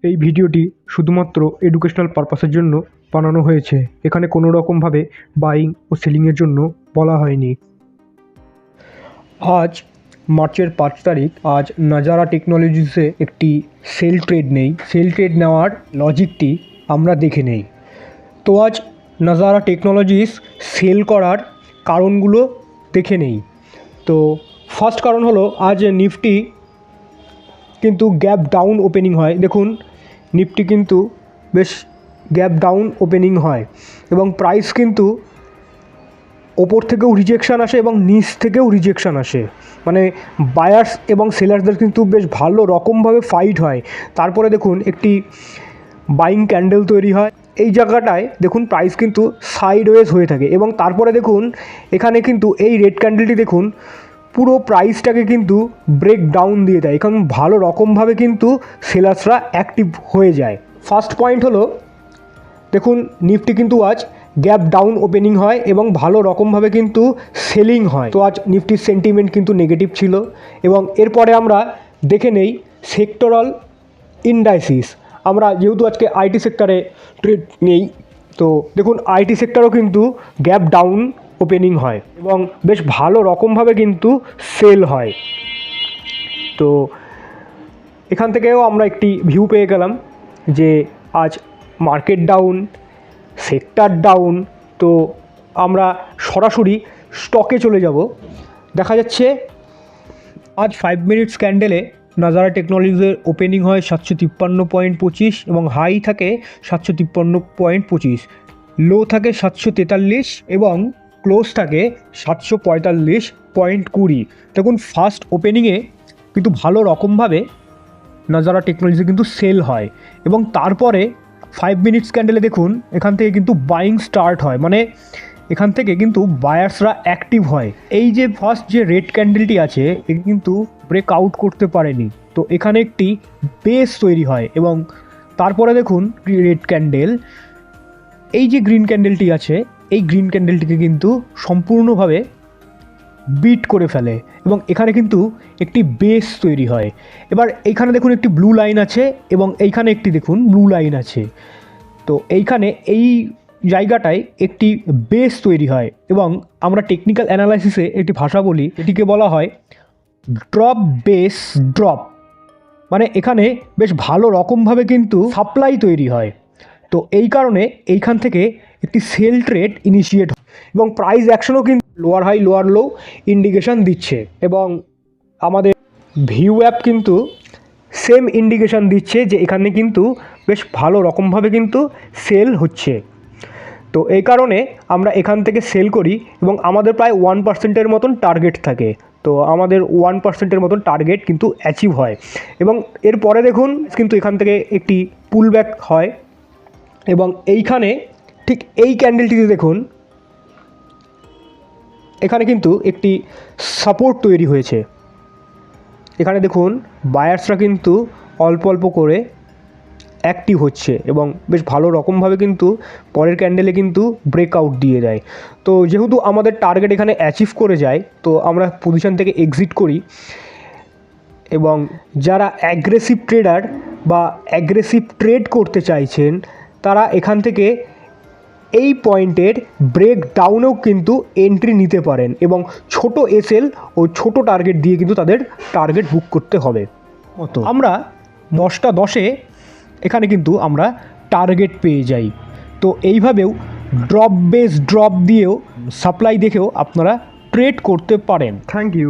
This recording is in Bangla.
এই ভিডিওটি শুধুমাত্র এডুকেশনাল পারপাসের জন্য বানানো হয়েছে। এখানে কোনো রকমভাবে বাইং ও সেলিংয়ের জন্য বলা হয়নি। আজ মার্চের 5 তারিখ। আজ নাজারা টেকনোলজিসে একটি সেল ট্রেড নেই। সেল ট্রেড নেওয়ার লজিকটি আমরা দেখে নেই। তো আজ নাজারা টেকনোলজিস সেল করার কারণগুলো দেখে নেই। তো ফার্স্ট কারণ হলো, আজ নিফটি কিন্তু গ্যাপ ডাউন ওপেনিং হয়। দেখুন, নিফটি কিন্তু বেশ গ্যাপ ডাউন ওপেনিং হয় এবং প্রাইস কিন্তু ওপর থেকেও রিজেকশান আসে এবং নিচ থেকেও রিজেকশান আসে। মানে বায়ার্স এবং সেলার্সদের কিন্তু বেশ ভালো রকমভাবে ফাইট হয়। তারপরে দেখুন একটি বাইং ক্যান্ডেল তৈরি হয়। এই জায়গাটায় দেখুন প্রাইস কিন্তু সাইডওয়েজ হয়ে থাকে এবং তারপরে দেখুন এখানে কিন্তু এই রেড ক্যান্ডেলটি দেখুন পুরো প্রাইসটাকে কিন্তু ব্রেক ডাউন দিয়ে দেয়। এখন ভালো রকমভাবে কিন্তু সেলার্সরা অ্যাক্টিভ হয়ে যায়। ফার্স্ট পয়েন্ট হলো, দেখুন নিফটি কিন্তু আজ গ্যাপ ডাউন ওপেনিং হয় এবং ভালো রকমভাবে কিন্তু সেলিং হয়। তো আজ নিফটির সেন্টিমেন্ট কিন্তু নেগেটিভ ছিল। এবং এরপরে আমরা দেখে নেই সেক্টরাল ইন্ডাইসিস। আমরা যেহেতু আজকে আইটি সেক্টরে ট্রেড নেই, তো দেখুন আইটি সেক্টরও কিন্তু গ্যাপ ডাউন ওপেনিং হয় এবং বেশ ভালো রকমভাবে কিন্তু সেল হয়। তো এখান থেকেও আমরা একটি ভিউ পেয়ে গেলাম যে আজ মার্কেট ডাউন, সেক্টর ডাউন। তো আমরা সরাসরি স্টকে চলে যাব। দেখা যাচ্ছে আজ 5 মিনিটস ক্যান্ডেলে নাজারা টেকনোলজিসের ওপেনিং হয় 753.25 এবং হাই থাকে 753.25, লো থাকে 743 এবং ক্লোজ থাকে 745.20। দেখুন ফার্স্ট ওপেনিংয়ে কিন্তু ভালো রকমভাবে নাজারা টেকনোলজি কিন্তু সেল হয় এবং তারপরে 5 মিনিটস ক্যান্ডেলে দেখুন এখান থেকে কিন্তু বাইং স্টার্ট হয়। মানে এখান থেকে কিন্তু বায়ার্সরা অ্যাক্টিভ হয়। এই যে ফার্স্ট যে রেড ক্যান্ডেলটি আছে এটি কিন্তু ব্রেক আউট করতে পারেনি, তো এখানে একটি বেস তৈরি হয় এবং তারপরে দেখুন রেড ক্যান্ডেল, এই যে গ্রিন ক্যান্ডেলটি আছে এই গ্রিন ক্যান্ডেলটিকে কিন্তু সম্পূর্ণভাবে বিট করে ফেলে এবং এখানে কিন্তু একটি বেস তৈরি হয়। এবার এইখানে দেখুন একটি ব্লু লাইন আছে এবং এইখানে একটি দেখুন ব্লু লাইন আছে। তো এইখানে এই জায়গাটায় একটি বেস তৈরি হয় এবং আমরা টেকনিক্যাল অ্যানালাইসিসে একটি ভাষা বলি, এটিকে বলা হয় ড্রপ বেস ড্রপ। মানে এখানে বেশ ভালো রকমভাবে কিন্তু সাপ্লাই তৈরি হয়। তো এই কারণে এইখান থেকে একটি সেল ট্রেড ইনিশিয়েট হয় এবং প্রাইস অ্যাকশনও কিন্তু lower high lower low indication দিচ্ছে এবং আমাদের ভিউ অ্যাপ কিন্তু সেম ইন্ডিকেশান দিচ্ছে যে এখানে কিন্তু বেশ ভালো রকমভাবে কিন্তু সেল হচ্ছে। তো এই কারণে আমরা এখান থেকে সেল করি এবং আমাদের প্রায় 1%-এর মতন টার্গেট থাকে। তো আমাদের 1%-এর মতন টার্গেট কিন্তু অ্যাচিভ হয় এবং এরপরে দেখুন কিন্তু এখান থেকে একটি পুলব্যাক হয় এবং এইখানে ঠিক এই ক্যান্ডেলটিতে দেখুন এখানে কিন্তু একটি সাপোর্ট তৈরি হয়েছে। এখানে দেখুন বায়ার্সরা কিন্তু অল্প অল্প করে অ্যাক্টিভ হচ্ছে এবং বেশ ভালো রকমভাবে কিন্তু পরের ক্যান্ডেলে কিন্তু ব্রেকআউট দিয়ে দেয়। তো যেহেতু আমাদের টার্গেট এখানে অ্যাচিভ করে যায়, তো আমরা পজিশন থেকে এক্সিট করি এবং যারা অ্যাগ্রেসিভ ট্রেডার বা অ্যাগ্রেসিভ ট্রেড করতে চাইছেন তারা এখান থেকে এই পয়েন্টের ব্রেক ডাউনেও কিন্তু এন্ট্রি নিতে পারেন এবং ছোট এসএল ও ছোট টার্গেট দিয়ে কিন্তু তাদের টার্গেট বুক করতে হবে। মতো আমরা 10টা 10-এ এখানে কিন্তু আমরা টার্গেট পেয়ে যাই। তো এইভাবেও ড্রপ বেস ড্রপ দিয়েও সাপ্লাই দেখেও আপনারা ট্রেড করতে পারেন। Thank you.